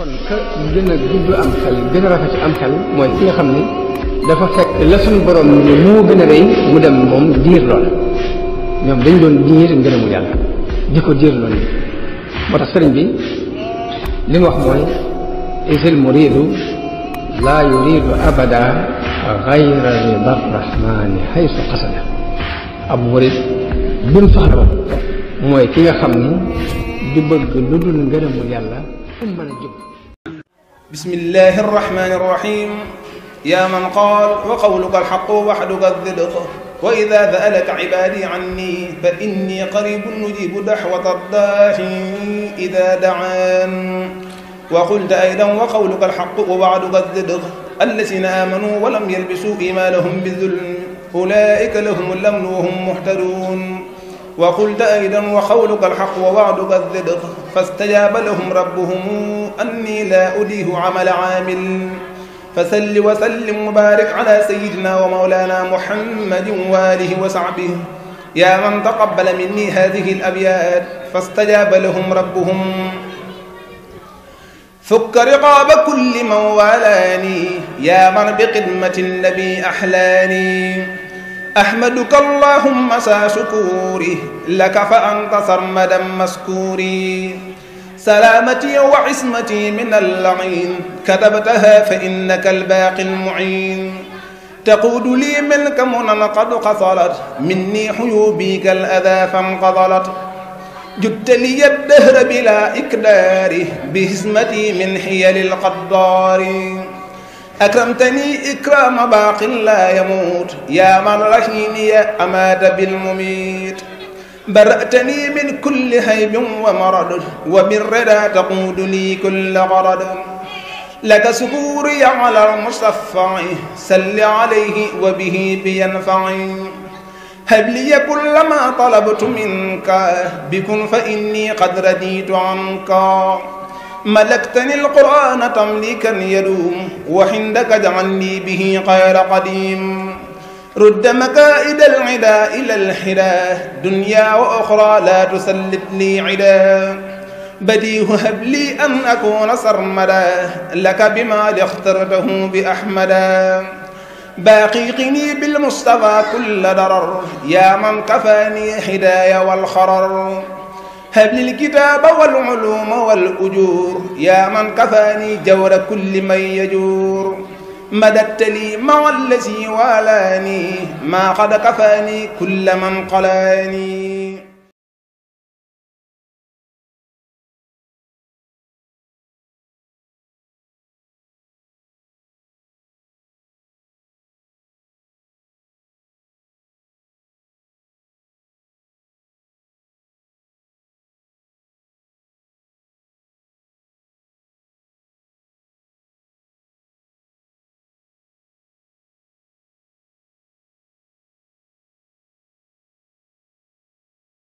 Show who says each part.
Speaker 1: kon ka gën a gudd am xel gën a rafet am xel mooy ki nga xam ni dafa fekk la suñu borom ni moo gën a rëy mu dem moom diir lool ñoom dañ doon diir ngërëmu yàlla di ko diir lool moo tax sëriñ bi li mu wax mooy isil muridu laa yuridu abada gayra rida rahmani haysu qasada ab murid bi mu soxla mooy ki nga xam ni du bëgg lu dul ngërëmu yàlla fu mu mën a jóg.
Speaker 2: bismillahi arrahmani arrahim ya man qaal wa qawluka alxaqu waxduka aldidq wa ida sa'alaka cibaadi anni fa inni qaribun nujibu daxwata addaaci ida dacaan wa qulta aydan wa qawluka alxaqu wa wacduka aldidq allazina aamanuu wa lam yalbisuu iimaanahum bizulm ulaa'ika lahum al-amnu wa hum muhtaduun وقلت أيضا وقولك الحق ووعدك الصدق فاستجاب لهم ربهم أني لا أضيع عمل عامل فصل وسلم وبارك على سيدنا ومولانا محمد وآله وصحبه يا من تقبل مني هذه الأبيات فاستجاب لهم ربهم فك رقاب كل من والاني يا من بقدمة النبي أحلاني أحمدك اللهم سا شكوري لك فأنت سرمدا مسكوري سلامتي وعصمتي من اللعين كتبتها فإنك الباقي المعين تقود لي ملك منن قد قصلت مني حيوبي كالأذى فانقضلت جدت لي الدهر بلا إكدار بهزمتي من حيل القدار أكرمتني إكرام باق لا يموت يا من رحيني أمات بالمميت برأتني من كل هيب ومرض وبالردى تقود لي كل غرض لك سكوري على المصفع سل عليه وبه بينفعي هب لي كل ما طلبت منك بكن فإني قد رديت عنك ملكتني القرآن تمليكا يدوم وحندك اجعلني به غير قديم رد مكائد العدا إلى الحدا دنيا وأخرى لا تسلط لي عدا بديه هب لي أن أكون سرمدا لك بما اخترته بأحمدا باقي قني بالمصطفى كل ضرر يا من كفاني هدايا والخرر هب لي الكتاب والعلوم والأجور يا من كفاني جور كل من يجور مددت لي مع الذي والاني ما قد كفاني كل من قلاني